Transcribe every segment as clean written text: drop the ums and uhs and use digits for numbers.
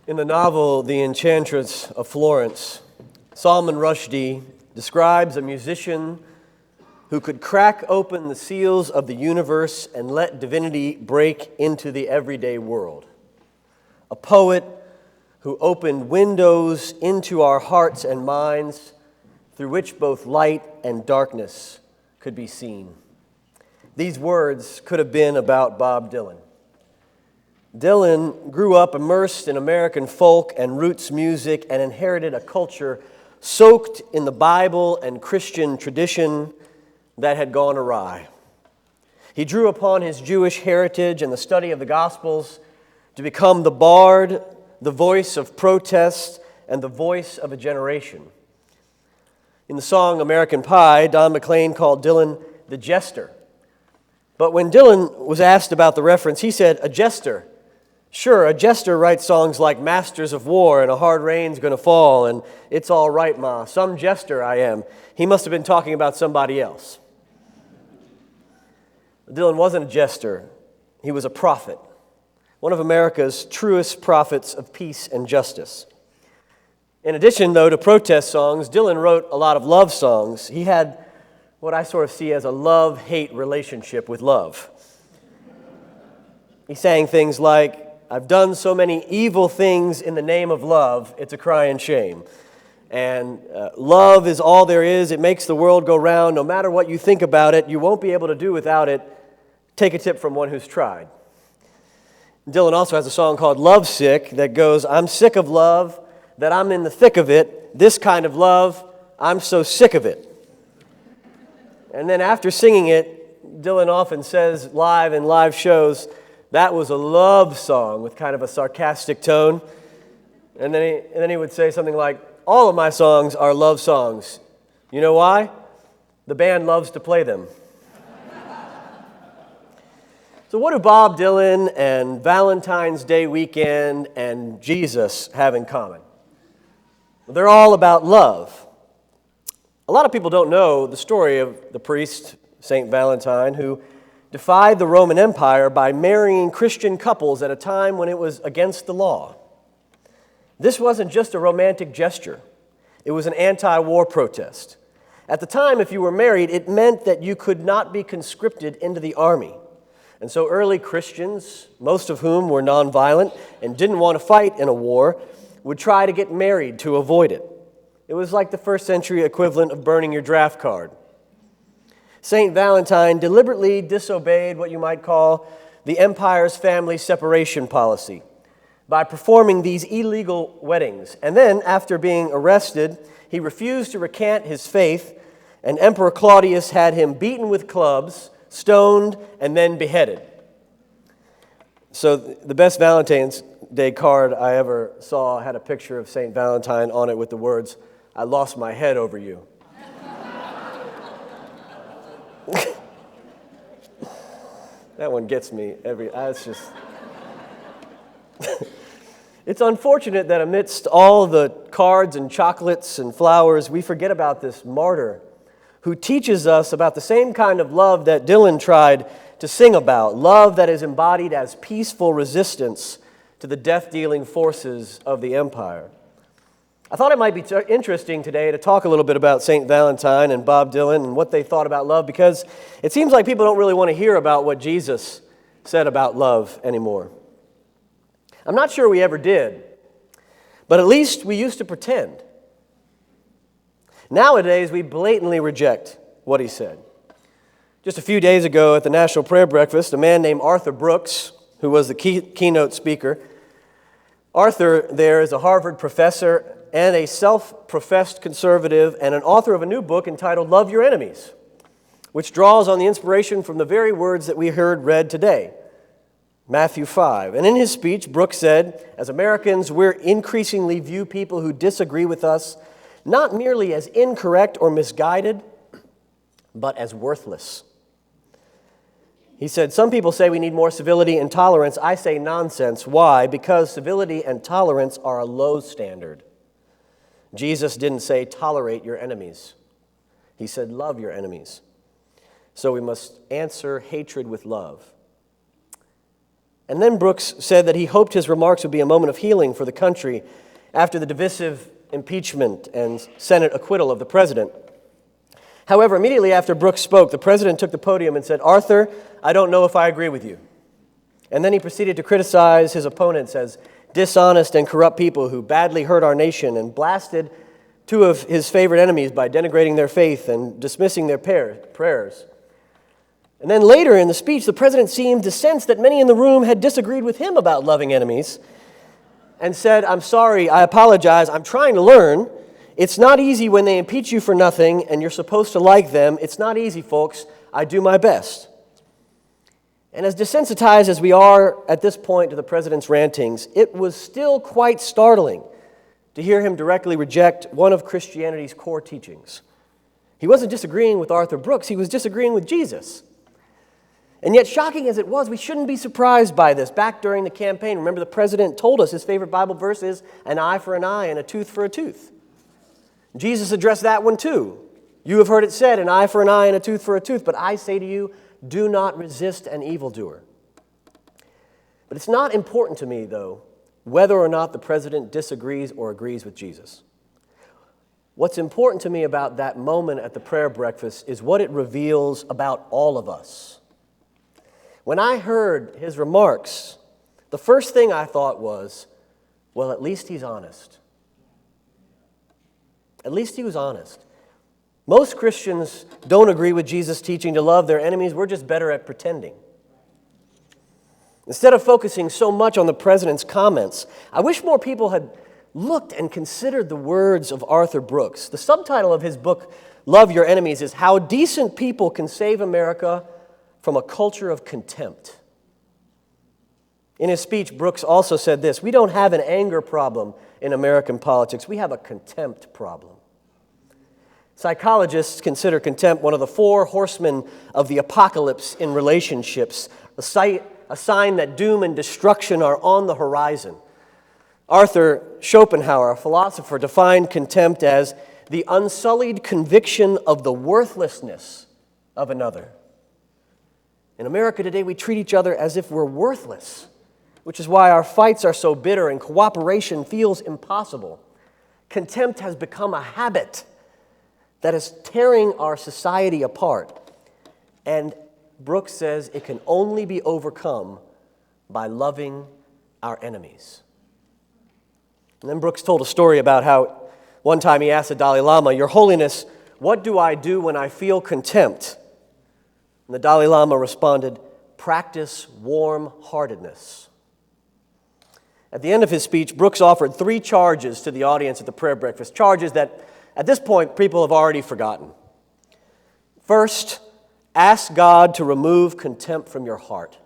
In the novel The Enchantress of Florence, Salman Rushdie describes a musician who could crack open the seals of the universe and let divinity break into the everyday world. A poet who opened windows into our hearts and minds through which both light and darkness could be seen. These words could have been about Bob Dylan. Dylan grew up immersed in American folk and roots music and inherited a culture soaked in the Bible and Christian tradition that had gone awry. He drew upon his Jewish heritage and the study of the Gospels to become the bard, the voice of protest, and the voice of a generation. In the song American Pie, Don McLean called Dylan the jester. But when Dylan was asked about the reference, he said, "A jester. Sure, a jester writes songs like Masters of War and A Hard Rain's Gonna Fall and It's All Right, Ma. Some jester I am." He must have been talking about somebody else. Dylan wasn't a jester. He was a prophet, one of America's truest prophets of peace and justice. In addition, though, to protest songs, Dylan wrote a lot of love songs. He had what I sort of see as a love-hate relationship with love. He sang things like, "I've done so many evil things in the name of love, it's a crying shame." And love is all there is. It makes the world go round. No matter what you think about it, you won't be able to do without it. Take a tip from one who's tried. Dylan also has a song called Love Sick that goes, "I'm sick of love, that I'm in the thick of it. This kind of love, I'm so sick of it." And then after singing it, Dylan often says live in live shows, "That was a love song," with kind of a sarcastic tone. And then he would say something like, "All of my songs are love songs. You know why? The band loves to play them." So what do Bob Dylan and Valentine's Day weekend and Jesus have in common? Well, they're all about love. A lot of people don't know the story of the priest, St. Valentine, who defied the Roman Empire by marrying Christian couples at a time when it was against the law. This wasn't just a romantic gesture. It was an anti-war protest. At the time, if you were married, it meant that you could not be conscripted into the army. And so early Christians, most of whom were nonviolent and didn't want to fight in a war, would try to get married to avoid it. It was like the first century equivalent of burning your draft card. St. Valentine deliberately disobeyed what you might call the empire's family separation policy by performing these illegal weddings. And then, after being arrested, he refused to recant his faith, and Emperor Claudius had him beaten with clubs, stoned, and then beheaded. So the best Valentine's Day card I ever saw had a picture of St. Valentine on it with the words, "I lost my head over you." That one gets me it's just... It's unfortunate that amidst all the cards and chocolates and flowers, we forget about this martyr who teaches us about the same kind of love that Dylan tried to sing about, love that is embodied as peaceful resistance to the death-dealing forces of the empire. I thought it might be interesting today to talk a little bit about St. Valentine and Bob Dylan and what they thought about love, because it seems like people don't really want to hear about what Jesus said about love anymore. I'm not sure we ever did, but at least we used to pretend. Nowadays, we blatantly reject what he said. Just a few days ago at the National Prayer Breakfast, a man named Arthur Brooks, who was the keynote speaker, Arthur there is a Harvard professor and a self-professed conservative and an author of a new book entitled Love Your Enemies, which draws on the inspiration from the very words that we heard read today, Matthew 5. And in his speech, Brooks said, "As Americans, we're increasingly view people who disagree with us not merely as incorrect or misguided, but as worthless." He said, "Some people say we need more civility and tolerance. I say nonsense. Why? Because civility and tolerance are a low standard. Jesus didn't say tolerate your enemies. He said love your enemies. So we must answer hatred with love. And then Brooks said that he hoped his remarks would be a moment of healing for the country after the divisive impeachment and Senate acquittal of the president. However, immediately after Brooks spoke, the president took the podium and said, "Arthur, I don't know if I agree with you." And then he proceeded to criticize his opponents as dishonest and corrupt people who badly hurt our nation, and blasted two of his favorite enemies by denigrating their faith and dismissing their prayers. And then later in the speech, the president seemed to sense that many in the room had disagreed with him about loving enemies and said, "I'm sorry, I apologize, I'm trying to learn. It's not easy when they impeach you for nothing and you're supposed to like them. It's not easy, folks. I do my best." And as desensitized as we are at this point to the president's rantings, it was still quite startling to hear him directly reject one of Christianity's core teachings. He wasn't disagreeing with Arthur Brooks, he was disagreeing with Jesus. And yet, shocking as it was, we shouldn't be surprised by this. Back during the campaign, remember the president told us his favorite Bible verse is an eye for an eye and a tooth for a tooth. Jesus addressed that one too. "You have heard it said, an eye for an eye and a tooth for a tooth, but I say to you, do not resist an evildoer." But it's not important to me, though, whether or not the president disagrees or agrees with Jesus. What's important to me about that moment at the prayer breakfast is what it reveals about all of us. When I heard his remarks, the first thing I thought was, well, at least he's honest. At least he was honest. Most Christians don't agree with Jesus' teaching to love their enemies. We're just better at pretending. Instead of focusing so much on the president's comments, I wish more people had looked and considered the words of Arthur Brooks. The subtitle of his book, Love Your Enemies, is How Decent People Can Save America from a Culture of Contempt. In his speech, Brooks also said this: "We don't have an anger problem in American politics. We have a contempt problem." Psychologists consider contempt one of the four horsemen of the apocalypse in relationships, a sign that doom and destruction are on the horizon. Arthur Schopenhauer, a philosopher, defined contempt as the unsullied conviction of the worthlessness of another. In America today, we treat each other as if we're worthless, which is why our fights are so bitter and cooperation feels impossible. Contempt has become a habit that is tearing our society apart. And Brooks says it can only be overcome by loving our enemies. And then Brooks told a story about how one time he asked the Dalai Lama, "Your Holiness, what do I do when I feel contempt?" And the Dalai Lama responded, "Practice warm-heartedness." At the end of his speech, Brooks offered 3 charges to the audience at the prayer breakfast, charges that at this point people have already forgotten. First, ask God to remove contempt from your heart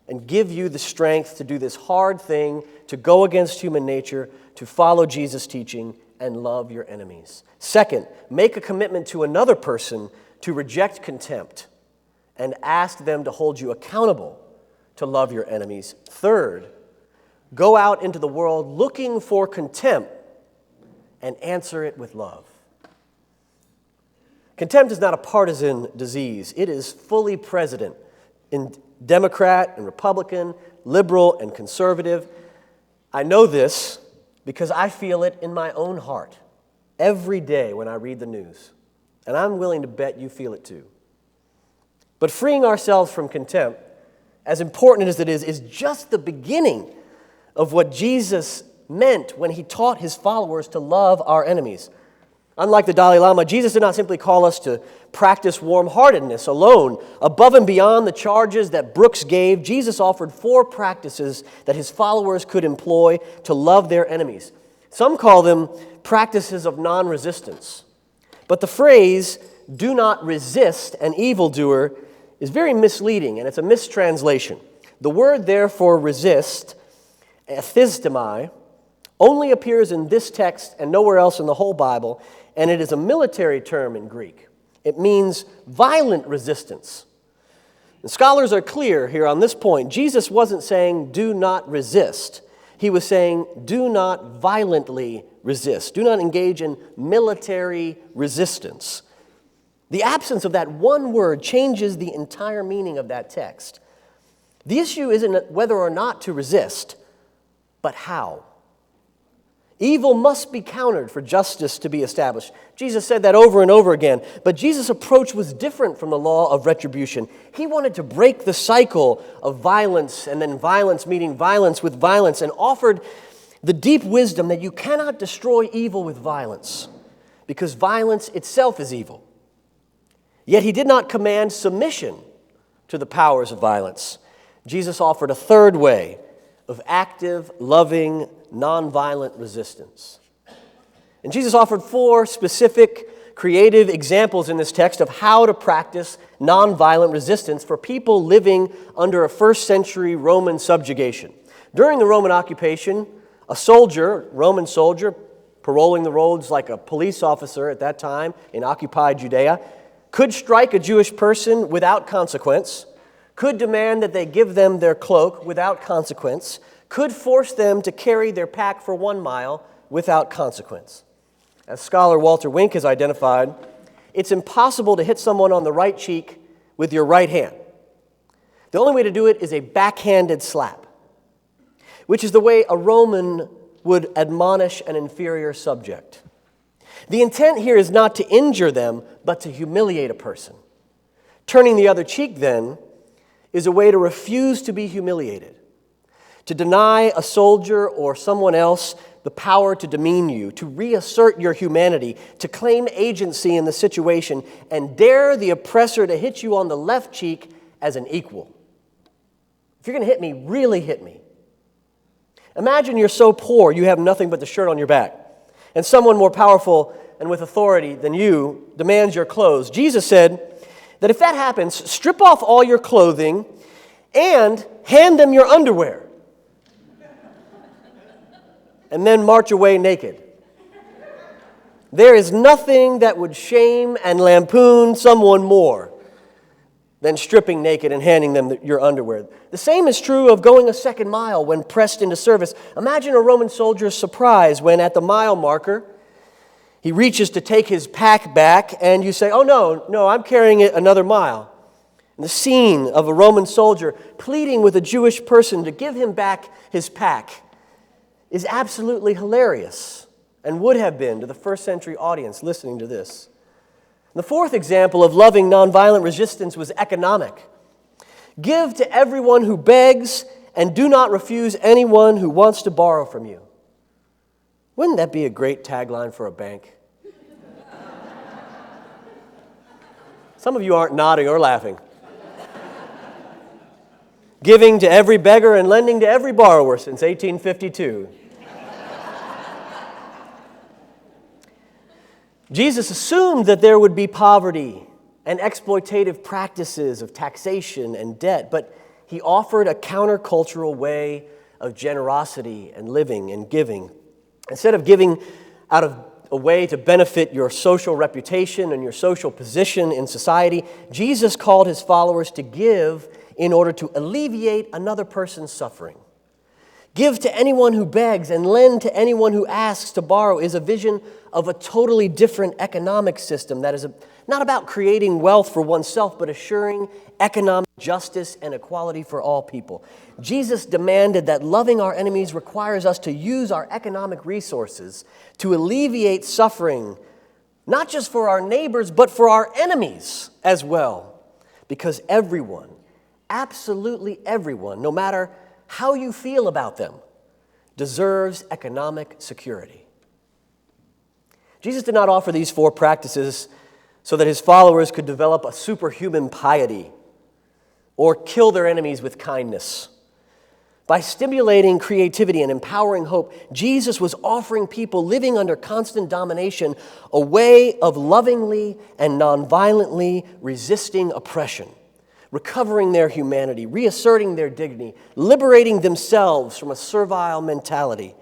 and give you the strength to do this hard thing, to go against human nature, to follow Jesus' teaching, and love your enemies. Second, make a commitment to another person to reject contempt and ask them to hold you accountable to love your enemies. Third, go out into the world looking for contempt and answer it with love. Contempt is not a partisan disease. It is fully present in Democrat and Republican, liberal and conservative. I know this because I feel it in my own heart every day when I read the news. And I'm willing to bet you feel it too. But freeing ourselves from contempt, as important as it is just the beginning of what Jesus meant when he taught his followers to love our enemies. Unlike the Dalai Lama, Jesus did not simply call us to practice warm-heartedness alone. Above and beyond the charges that Brooks gave, Jesus offered 4 practices that his followers could employ to love their enemies. Some call them practices of non-resistance. But the phrase, "do not resist an evildoer," is very misleading, and it's a mistranslation. The word, therefore, resist, ethistemi, only appears in this text and nowhere else in the whole Bible, and it is a military term in Greek. It means violent resistance. And scholars are clear here on this point. Jesus wasn't saying, "do not resist." He was saying, "do not violently resist. Do not engage in military resistance." The absence of that one word changes the entire meaning of that text. The issue isn't whether or not to resist, but how. Evil must be countered for justice to be established. Jesus said that over and over again. But Jesus' approach was different from the law of retribution. He wanted to break the cycle of violence and then violence meeting violence with violence, and offered the deep wisdom that you cannot destroy evil with violence, because violence itself is evil. Yet he did not command submission to the powers of violence. Jesus offered a third way of active, loving, nonviolent resistance. And Jesus offered 4 specific, creative examples in this text of how to practice nonviolent resistance for people living under a first-century Roman subjugation. During the Roman occupation, a Roman soldier, paroling the roads like a police officer at that time in occupied Judea, could strike a Jewish person without consequence, could demand that they give them their cloak without consequence, could force them to carry their pack for 1 mile without consequence. As scholar Walter Wink has identified, it's impossible to hit someone on the right cheek with your right hand. The only way to do it is a backhanded slap, which is the way a Roman would admonish an inferior subject. The intent here is not to injure them, but to humiliate a person. Turning the other cheek, then, is a way to refuse to be humiliated, to deny a soldier or someone else the power to demean you, to reassert your humanity, to claim agency in the situation, and dare the oppressor to hit you on the left cheek as an equal. If you're going to hit me, really hit me. Imagine you're so poor you have nothing but the shirt on your back, and someone more powerful and with authority than you demands your clothes. Jesus said that if that happens, strip off all your clothing and hand them your underwear, and then march away naked. There is nothing that would shame and lampoon someone more than stripping naked and handing them your underwear. The same is true of going a second mile when pressed into service. Imagine a Roman soldier's surprise when at the mile marker, he reaches to take his pack back, and you say, "Oh, no, I'm carrying it another mile." And the scene of a Roman soldier pleading with a Jewish person to give him back his pack is absolutely hilarious, and would have been to the first century audience listening to this. The fourth example of loving nonviolent resistance was economic. Give to everyone who begs, and do not refuse anyone who wants to borrow from you. Wouldn't that be a great tagline for a bank? Some of you aren't nodding or laughing. Giving to every beggar and lending to every borrower since 1852. Jesus assumed that there would be poverty and exploitative practices of taxation and debt, but he offered a countercultural way of generosity and living and giving. Instead of giving out of a way to benefit your social reputation and your social position in society, Jesus called his followers to give in order to alleviate another person's suffering. Give to anyone who begs and lend to anyone who asks to borrow is a vision of a totally different economic system that is not about creating wealth for oneself, but assuring economic justice and equality for all people. Jesus demanded that loving our enemies requires us to use our economic resources to alleviate suffering, not just for our neighbors, but for our enemies as well. Because everyone, absolutely everyone, no matter how you feel about them, deserves economic security. Jesus did not offer these 4 practices so that his followers could develop a superhuman piety or kill their enemies with kindness. By stimulating creativity and empowering hope, Jesus was offering people living under constant domination a way of lovingly and nonviolently resisting oppression, recovering their humanity, reasserting their dignity, liberating themselves from a servile mentality,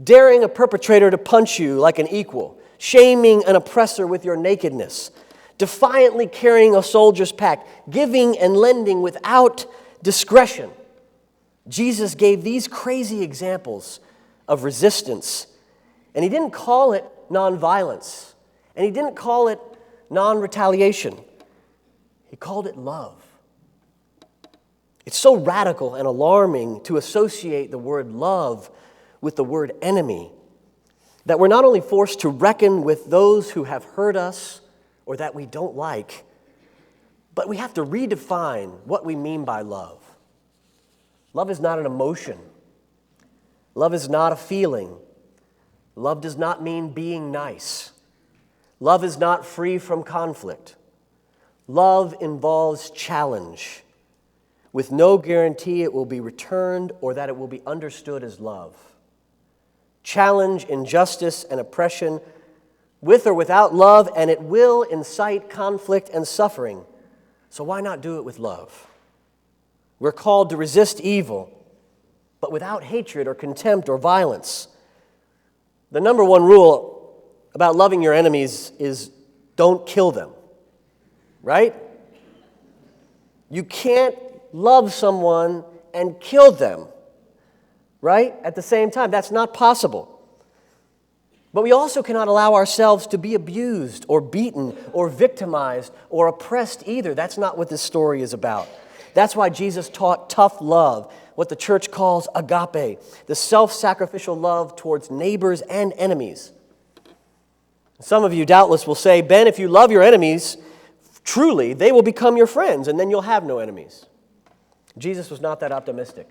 daring a perpetrator to punch you like an equal, shaming an oppressor with your nakedness, defiantly carrying a soldier's pack, giving and lending without discretion. Jesus gave these crazy examples of resistance, and he didn't call it nonviolence, and he didn't call it non-retaliation. He called it love. It's so radical and alarming to associate the word love with the word enemy that we're not only forced to reckon with those who have hurt us or that we don't like, but we have to redefine what we mean by love. Love is not an emotion. Love is not a feeling. Love does not mean being nice. Love is not free from conflict. Love involves challenge, with no guarantee it will be returned or that it will be understood as love. Challenge injustice and oppression with or without love, and it will incite conflict and suffering. So why not do it with love? We're called to resist evil, but without hatred or contempt or violence. The number one rule about loving your enemies is don't kill them, right? You can't love someone and kill them, right? At the same time, that's not possible. But we also cannot allow ourselves to be abused or beaten or victimized or oppressed either. That's not what this story is about. That's why Jesus taught tough love, what the church calls agape, the self-sacrificial love towards neighbors and enemies. Some of you doubtless will say, Ben, if you love your enemies, truly, they will become your friends, and then you'll have no enemies. Jesus was not that optimistic.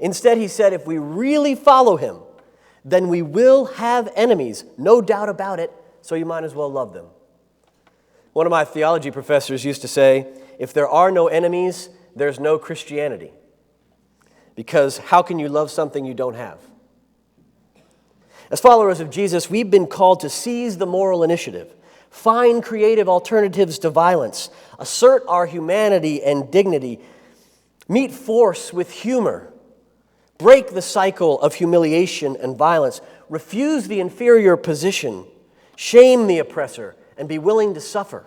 Instead, he said, if we really follow him, then we will have enemies, no doubt about it, so you might as well love them. One of my theology professors used to say, if there are no enemies, there's no Christianity. Because how can you love something you don't have? As followers of Jesus, we've been called to seize the moral initiative, find creative alternatives to violence, assert our humanity and dignity, meet force with humor, break the cycle of humiliation and violence, refuse the inferior position, shame the oppressor, and be willing to suffer.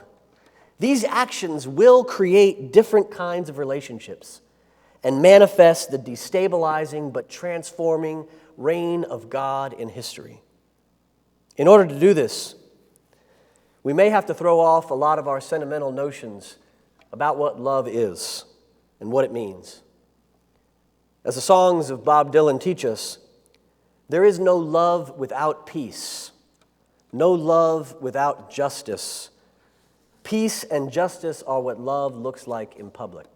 These actions will create different kinds of relationships and manifest the destabilizing but transforming reign of God in history. In order to do this, we may have to throw off a lot of our sentimental notions about what love is and what it means. As the songs of Bob Dylan teach us, there is no love without peace, no love without justice. Peace and justice are what love looks like in public.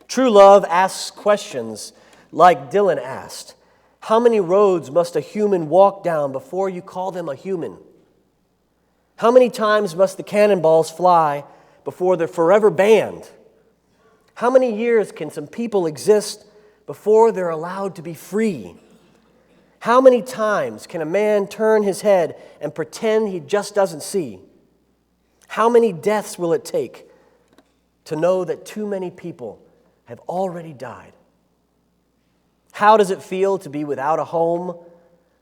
True love asks questions like Dylan asked. How many roads must a human walk down before you call them a human? How many times must the cannonballs fly before they're forever banned? How many years can some people exist before they're allowed to be free? How many times can a man turn his head and pretend he just doesn't see? How many deaths will it take to know that too many people have already died? How does it feel to be without a home,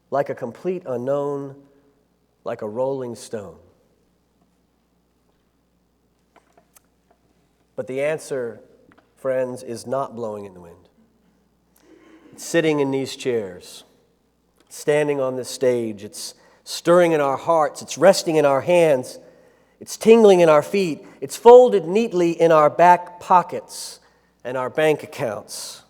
like a complete unknown, like a rolling stone? But the answer, friends, is not blowing in the wind. It's sitting in these chairs, standing on this stage. It's stirring in our hearts. It's resting in our hands. It's tingling in our feet. It's folded neatly in our back pockets and our bank accounts.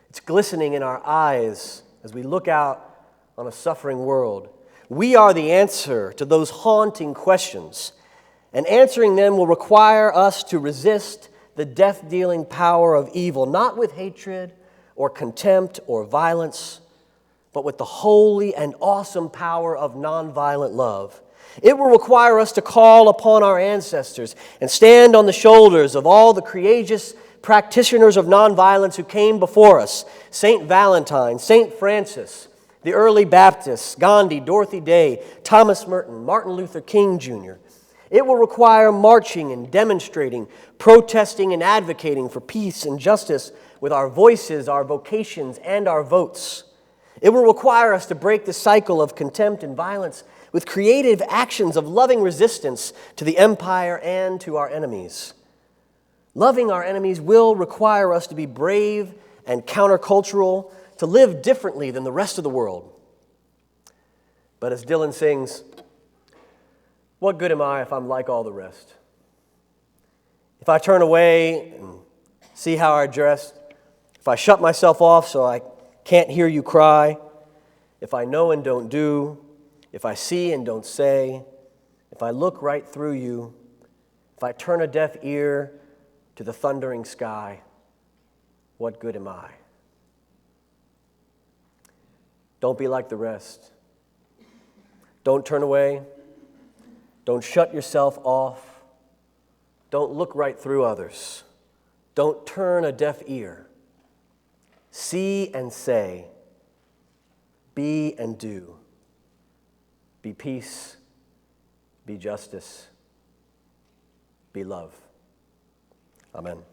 It's glistening in our eyes as we look out on a suffering world. We are the answer to those haunting questions, and answering them will require us to resist the death-dealing power of evil, not with hatred or contempt or violence, but with the holy and awesome power of nonviolent love. It will require us to call upon our ancestors and stand on the shoulders of all the courageous practitioners of nonviolence who came before us. St. Valentine, St. Francis, the early Baptists, Gandhi, Dorothy Day, Thomas Merton, Martin Luther King Jr. It will require marching and demonstrating, protesting and advocating for peace and justice with our voices, our vocations, and our votes. It will require us to break the cycle of contempt and violence with creative actions of loving resistance to the empire and to our enemies. Loving our enemies will require us to be brave and countercultural, to live differently than the rest of the world. But as Dylan sings, what good am I if I'm like all the rest? If I turn away and See how I dress? If I shut myself off so I can't hear you cry, if I know and don't do, if I see and don't say, if I look right through you, if I turn a deaf ear to the thundering sky, what good am I? Don't be like the rest. Don't turn away. Don't shut yourself off. Don't look right through others. Don't turn a deaf ear. See and say. Be and do. Be peace. Be justice. Be love. Amen.